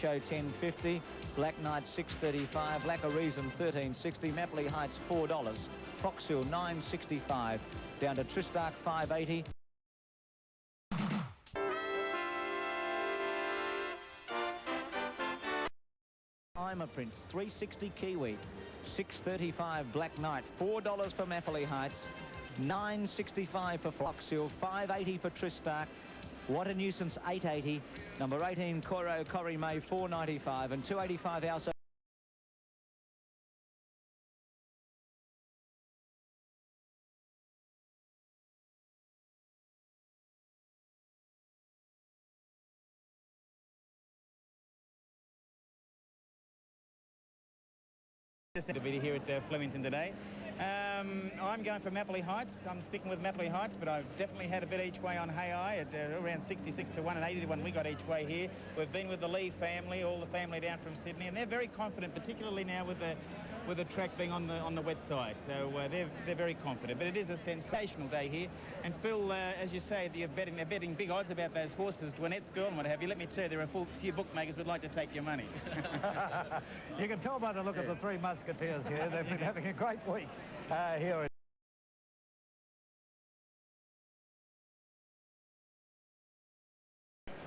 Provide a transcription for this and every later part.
Show 1050, Black Knight 635, Lack of Reason 1360, Mapley Heights $4, Foxhill 965, down to Tristark 580. I'm a Prince 360 Kiwi, 635 Black Knight, $4 for Mapley Heights, 965 for Foxhill, 580 for Tristark. What a Nuisance 880, number 18 KOIRO Corrie May 495 and 285 also. Just to be here at Flemington today. I'm going for Mapley Heights. I'm sticking with Mapley Heights, but I've definitely had a bit each way on Hay at around 66 to 1 and 80 to 1 we got each way here. We've been with the Lee family, all the family down from Sydney, and they're very confident, particularly now with the track being on the wet side. So they're very confident. But it is a sensational day here. And Phil, as you say, they're betting big odds about those horses, Dwinette's Girl and what have you. Let me tell you, there are a few bookmakers would like to take your money. You can tell by the look of the Three Musketeers here. They've been having a great week here.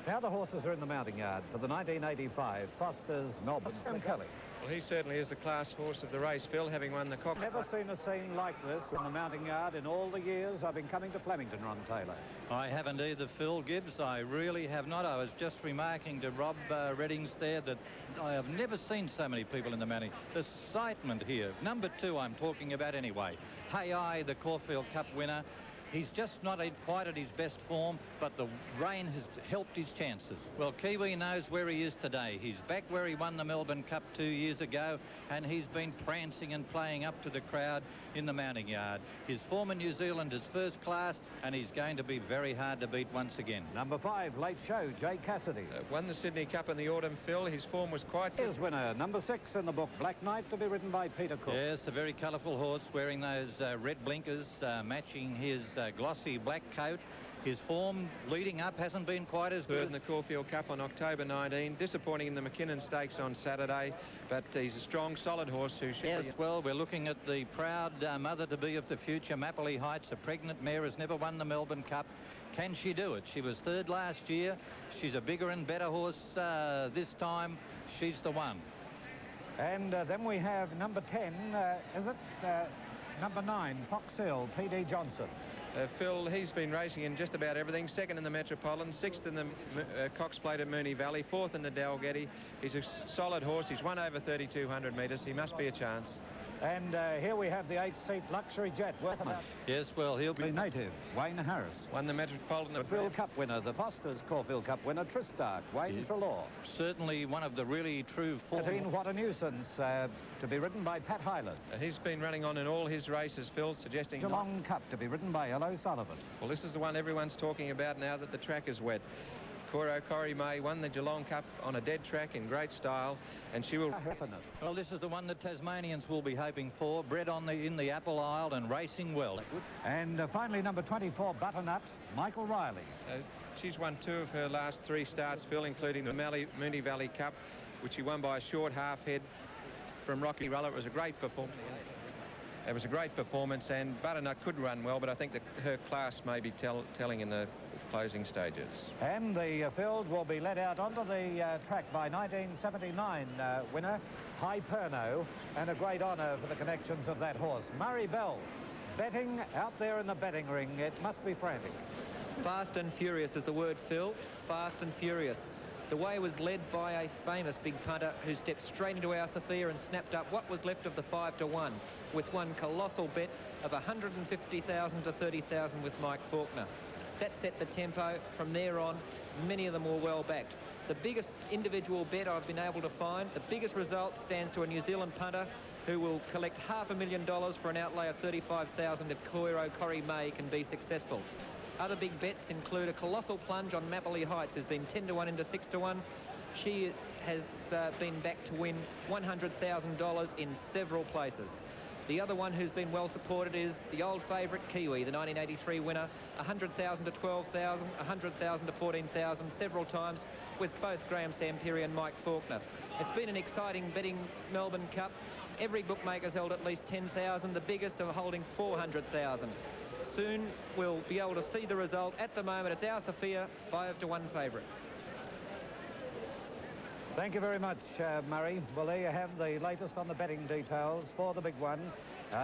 Now the horses are in the mounting yard for the 1985 Foster's Melbourne. Kelly. Well, he certainly is the class horse of the race, Phil, having won the cock. Never seen a scene like this in the mounting yard in all the years I've been coming to Flemington, Ron Taylor. I haven't either, Phil Gibbs. I really have not. I was just remarking to Rob Reddings there that I have never seen so many people in the mounting. The excitement here. Number 2 I'm talking about anyway. Hay, the Caulfield Cup winner. He's just not quite at his best form, but the rain has helped his chances. Well, Kiwi knows where he is today. He's back where he won the Melbourne Cup 2 years ago, and he's been prancing and playing up to the crowd in the mounting yard. His form in New Zealand is first class, and he's going to be very hard to beat once again. Number 5, Late Show, Jay Cassidy. Won the Sydney Cup in the autumn, Phil. His form was quite good. His winner, number 6 in the book, Black Knight, to be ridden by Peter Cook. Yes, a very colourful horse, wearing those red blinkers, matching his glossy black coat. His form leading up hasn't been quite as good. Third in the Caulfield Cup on October 19. Disappointing in the McKinnon Stakes on Saturday, but he's a strong, solid horse who should... Yes, well, we're looking at the proud mother-to-be of the future, Mapley Heights. A pregnant mare has never won the Melbourne Cup. Can she do it? She was third last year. She's a bigger and better horse this time. She's the one. And then we have number 10, is it? Number 9, Foxhill, P.D. Johnson. Phil, he's been racing in just about everything. Second in the Metropolitan, 6th in the Cox Plate at Moonee Valley, 4th in the Dalgety. He's a solid horse. He's won over 3,200 metres. He must be a chance. And here we have the 8-seat luxury jet. Yes, well, he'll be... The native, Wayne Harris. Won the Metropolitan... The Caulfield Cup winner, the Foster's Caulfield Cup winner, Tristark, Wayne Trelaw. Certainly one of the really true form. 13, What a Nuisance, to be ridden by Pat Hyland. He's been running on in all his races, Phil, suggesting... Geelong Cup, to be ridden by L.O. Sullivan. Well, this is the one everyone's talking about now that the track is wet. KOIRO Corrie May won the Geelong Cup on a dead track in great style, and she will... Heffernan. Well, this is the one that Tasmanians will be hoping for, bred in the Apple Isle and racing well. And finally, number 24, Butternut, Michael Riley. She's won 2 of her last 3 starts, Phil, including the Moonee Valley Cup, which she won by a short half head from Rocky Roller. It was a great performance. It was a great performance, and Butternut could run well, but I think that her class may be telling in the closing stages. And the field will be led out onto the track by 1979 winner Hyperno, and a great honour for the connections of that horse. Maree Belle, betting out there in the betting ring. It must be frantic. Fast and furious is the word, Phil. Fast and furious. The way was led by a famous big punter who stepped straight into our Sophia and snapped up what was left of the 5 to 1 with one colossal bet of 150,000 to 30,000 with Mike Faulkner. That set the tempo. From there on, many of them were well backed. The biggest individual bet I've been able to find, the biggest result stands to a New Zealand punter who will collect $500,000 for an outlay of 35,000 if KOIRO Corrie May can be successful. Other big bets include a colossal plunge on Mapley Heights, who's been 10 to 1 into 6 to 1. She has been backed to win $100,000 in several places. The other one who's been well supported is the old favourite Kiwi, the 1983 winner, 100,000 to 12,000, 100,000 to 14,000, several times with both Graham Samperi and Mike Faulkner. It's been an exciting betting Melbourne Cup. Every bookmaker's held at least 10,000, the biggest are holding 400,000. Soon we'll be able to see the result. At the moment, it's our Sophia, 5-1 favourite. Thank you very much, Maree. Well, there you have the latest on the betting details for the big one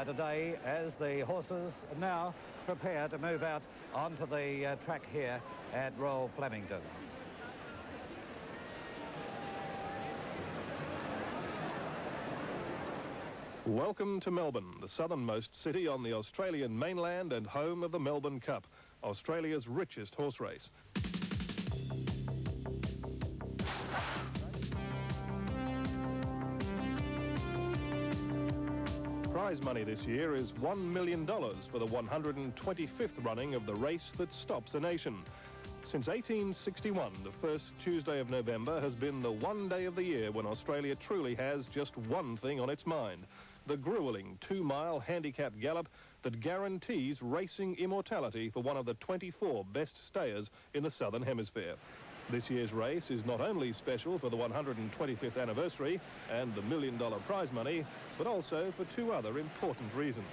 today as the horses now prepare to move out onto the track here at Royal Flemington. Welcome to Melbourne, the southernmost city on the Australian mainland and home of the Melbourne Cup, Australia's richest horse race. Prize money this year is $1 million for the 125th running of the race that stops a nation. Since 1861, the first Tuesday of November has been the one day of the year when Australia truly has just one thing on its mind: the gruelling 2-mile handicap gallop that guarantees racing immortality for one of the 24 best stayers in the Southern Hemisphere. This year's race is not only special for the 125th anniversary and the $1 million prize money, but also for two other important reasons.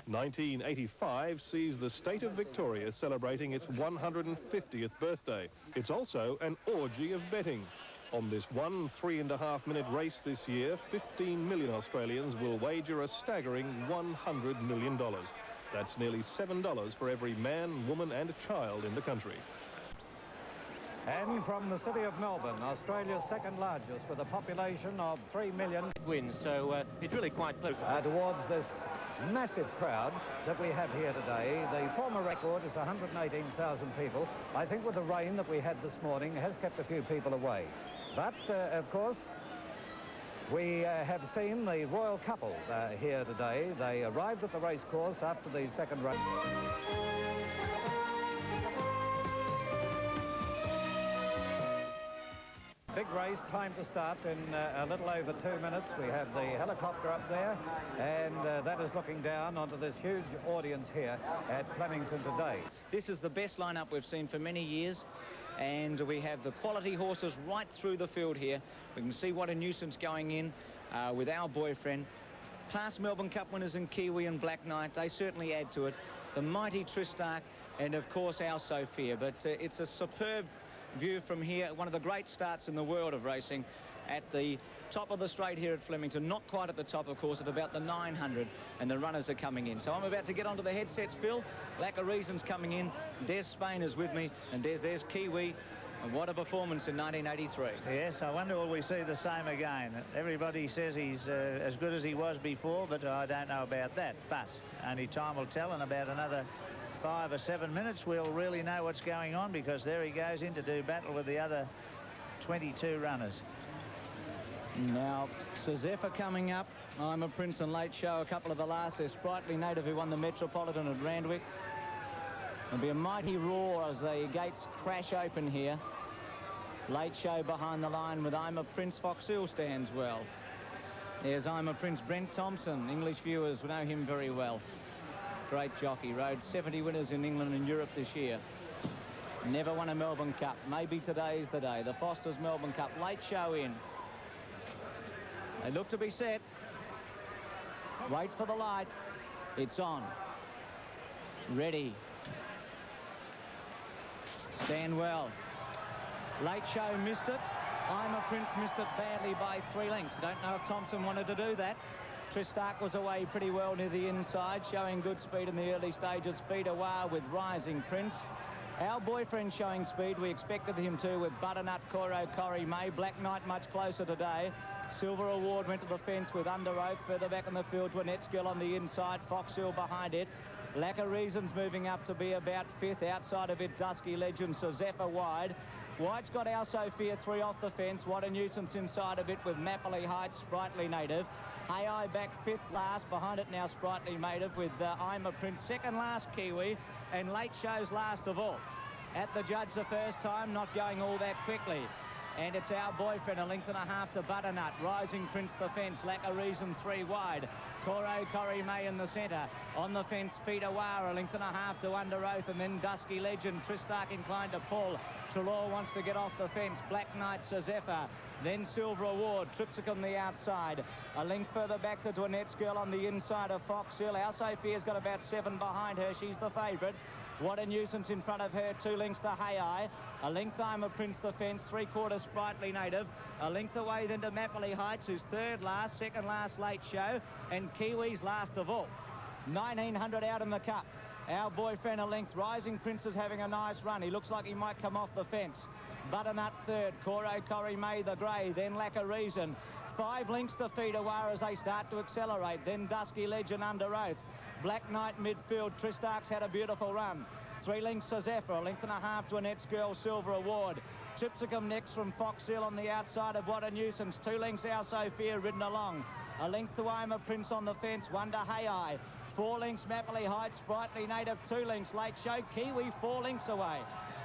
1985 sees the state of Victoria celebrating its 150th birthday. It's also an orgy of betting. On this one 3.5-minute race this year, 15 million Australians will wager a staggering $100 million. That's nearly $7 for every man, woman and child in the country. And from the city of Melbourne, Australia's second largest, with a population of 3 million. Wins, so it's really quite close. Towards this massive crowd that we have here today. The former record is 118,000 people. I think with the rain that we had this morning has kept a few people away. But, of course, we have seen the royal couple here today. They arrived at the racecourse after the second run. Big race, time to start in a little over 2 minutes. We have the helicopter up there, and that is looking down onto this huge audience here at Flemington today. This is the best lineup we've seen for many years, and we have the quality horses right through the field here. We can see what a Nuisance going in with our boyfriend. Past Melbourne Cup winners in Kiwi and Black Knight, they certainly add to it. The mighty Tristram, and of course our Sophia. But it's a superb view from here, one of the great starts in the world of racing at the top of the straight here at Flemington. Not quite at the top, of course, at about the 900, and the runners are coming in. So I'm about to get onto the headsets, Phil. Lack of Reason's coming in. Des Spain is with me, and there's Kiwi. And what a performance in 1983. Yes, I wonder will we see the same again. Everybody says he's as good as he was before, but I don't know about that. But only time will tell. In about another 5 or 7 minutes we'll really know what's going on, because there he goes in to do battle with the other 22 runners. Now, Sir Zephyr coming up. I'm a Prince and Late Show, a couple of the last. There's Sprightly Native, who won the Metropolitan at Randwick. There'll be a mighty roar as the gates crash open here. Late Show behind the line with I'm a Prince. Foxhill stands well. There's I'm a Prince. Brent Thompson. English viewers know him very well. Great jockey. Rode 70 winners in England and Europe this year. Never won a Melbourne Cup. Maybe today's the day. The Foster's Melbourne Cup. Late Show in. They look to be set. Wait for the light. It's on. Ready. Stand well. Late Show missed it. I'm a Prince missed it badly by 3 lengths. Don't know if Thompson wanted to do that. Tristram was away pretty well near the inside, showing good speed in the early stages. Feed away with Rising Prince. Our boyfriend showing speed. We expected him to with Butternut, KOIRO, Corrie, May. Black Knight much closer today. Silver Award went to the fence with Under Oath. Further back in the field, Twinetzgill on the inside. Foxhill behind it. Lack of Reason's moving up to be about 5th. Outside of it, Dusky Legend, Sir Zephyr wide. White's got our Sophia 3 off the fence. What a Nuisance inside of it with Mappley Heights, Sprightly Native. AI back 5th last. Behind it now Sprightly Native with I'm a Prince. Second last Kiwi, and Late Show's last of all. At the judge the first time, not going all that quickly. And it's our boyfriend, a length and a half to Butternut. Rising Prince the fence. Lack of Reason 3 wide. Corrie May in the centre. On the fence, Feet Awar, a length and a half to Under Oath, and then Dusky Legend. Tristark inclined to pull. Trelaw wants to get off the fence. Black Knight, Zephyr. Then Silver Award, TRIPSACUM the outside. A length further back to Dwanette's Girl on the inside of Fox Hill. Our Sophia's got about 7 behind her. She's the favourite. What a Nuisance in front of her, 2 lengths to Hay Eye. A length I'm a Prince the Fence, 3/4 Sprightly Native. A length away then to Mappley Heights, who's third last, second last late show, and Kiwi's last of all. 1900 out in the cup. Our Boyfriend a length. Rising Prince is having a nice run. He looks like he might come off the fence. Butternut third, Corrie May the grey, then Lack of Reason. 5 lengths to Feet Awar as they start to accelerate. Then Dusky Legend Under Oath. Black Knight midfield. Tristark's had a beautiful run. 3 lengths to Zephyr, a length and a half to Annette's Girl Silver Award. TRIPSACUM next from Fox Hill on the outside of What a Nuisance. 2 lengths Our Sophia ridden along. A length to I'm a Prince on the fence, 1 to Hay Eye. 4 lengths Mappley Heights, Sprightly Native, 2 lengths Late Show. Kiwi 4 lengths away.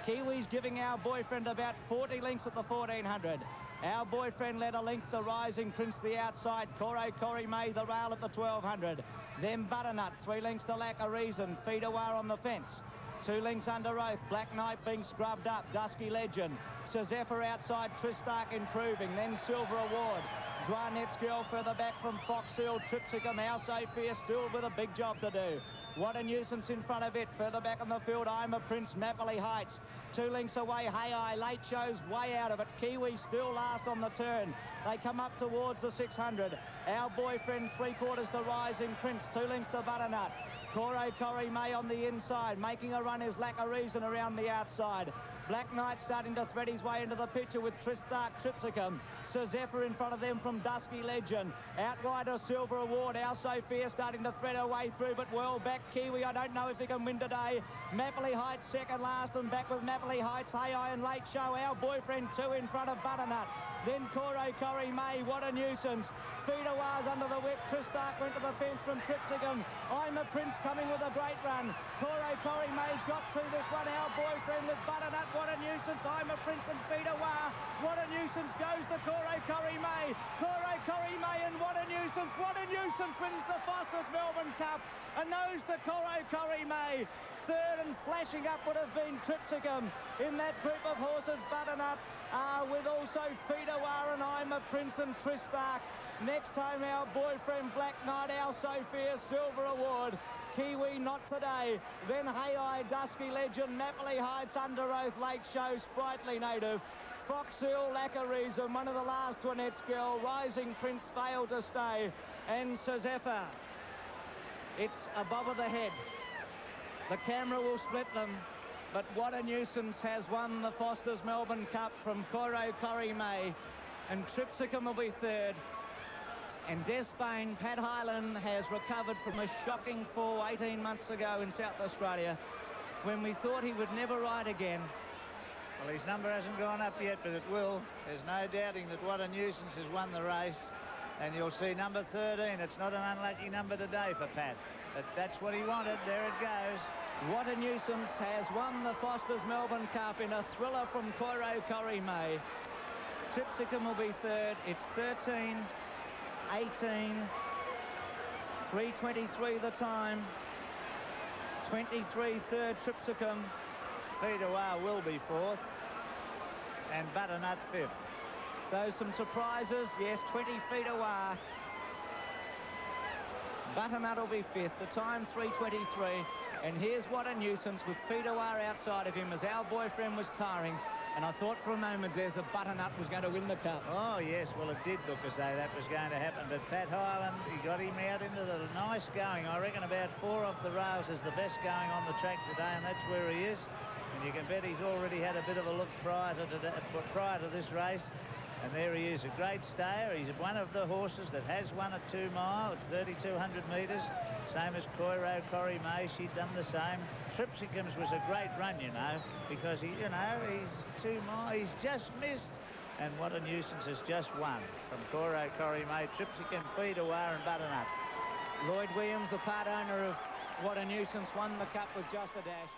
Kiwi's giving Our Boyfriend about 40 lengths at the 1400. Our Boyfriend led a length to Rising Prince the outside. Corrie May the rail at the 1200. Then Butternut, 3 lengths to Lack of Reason. Feet Awar on the fence. 2 lengths Under Oath. Black Knight being scrubbed up. Dusky Legend. Zephyr outside. Tristark improving. Then Silver Award. Dwanette's Girl further back from Fox Hill. TRIPSACUM, Our Sophia still with a big job to do. What a Nuisance in front of it. Further back on the field, I'm a Prince, Mappley Heights. 2 lengths away, Hay Eye. Late Show's way out of it. Kiwi still last on the turn. They come up towards the 600. Our Boyfriend, 3/4 to Rising Prince. 2 lengths to Butternut. Corrie May on the inside. Making a run is Lack of Reason around the outside. Black Knight starting to thread his way into the picture with Tristark, TRIPSACUM. Zephyr in front of them from Dusky Legend. Outrider Silver Award. Our Sophia starting to thread her way through, but well back. Kiwi, I don't know if he can win today. Mappley Heights second last, and back with Mappley Heights, Hay Eye and Late Show. Our Boyfriend 2 in front of Butternut. Then Corrie May, What a Nuisance. Feet Awar's under the whip. Tristark went to the fence from TRIPSACUM. I'm a Prince coming with a great run. Corrie May's got to this one. Our Boyfriend with Butternut. What a Nuisance. I'm a Prince and Feet Awar. What a Nuisance goes to Corrie May. Corrie May and What a Nuisance. What a Nuisance wins the Foster's Melbourne Cup. A nose to Corrie May. Third and flashing up would have been TRIPSACUM. In that group of horses, Butternut, with also Feet Awar and I'm a Prince and Tristark. Next time, Our Boyfriend, Black Knight, Our Sophia, Silver Award. Kiwi, not today. Then Hay Eye, Dusky Legend, Mappley Heights, Under Oath, Late Show, Sprightly Native. Fox Hill, Lack of Reason, one of the last to Annette's Girl. Rising Prince failed to stay. And Zephyr. It's above of the head. The camera will split them, but What a Nuisance has won the Foster's Melbourne Cup from Corrie May, and TRIPSACUM will be third. And Despain, Pat Hyland, has recovered from a shocking fall 18 months ago in South Australia when we thought he would never ride again. Well, his number hasn't gone up yet, but it will. There's no doubting that What a Nuisance has won the race. And you'll see number 13. It's not an unlucky number today for Pat. But that's what he wanted. There it goes. What a Nuisance has won the Foster's Melbourne Cup in a thriller from Corrie May. TRIPSACUM will be third. It's 13, 18, 3:23 the time. 23 third TRIPSACUM. Feet Awar will be fourth. And Butternut fifth. So some surprises. Yes, 20 Feet Awar. Butternut will be fifth. The time 3:23. And here's What a Nuisance with Feet Awar outside of him as Our Boyfriend was tiring. And I thought for a moment, Des, that Butternut was going to win the cup. Oh, yes. Well, it did look as though that was going to happen. But Pat Hyland, he got him out into the nice going. I reckon about 4 off the rails is the best going on the track today, and that's where he is. And you can bet he's already had a bit of a look prior to this race. And there he is, a great stayer. He's one of the horses that has won a 2 mile at 3,200 metres. Same as Corrie May, she'd done the same. TRIPSACUM's was a great run, you know, because he's 2 mile, he's just missed. And What a Nuisance has just won from Corrie May, TRIPSACUM, Feet Awar and Butternut. Lloyd Williams, the part owner of What a Nuisance, won the cup with just a dash.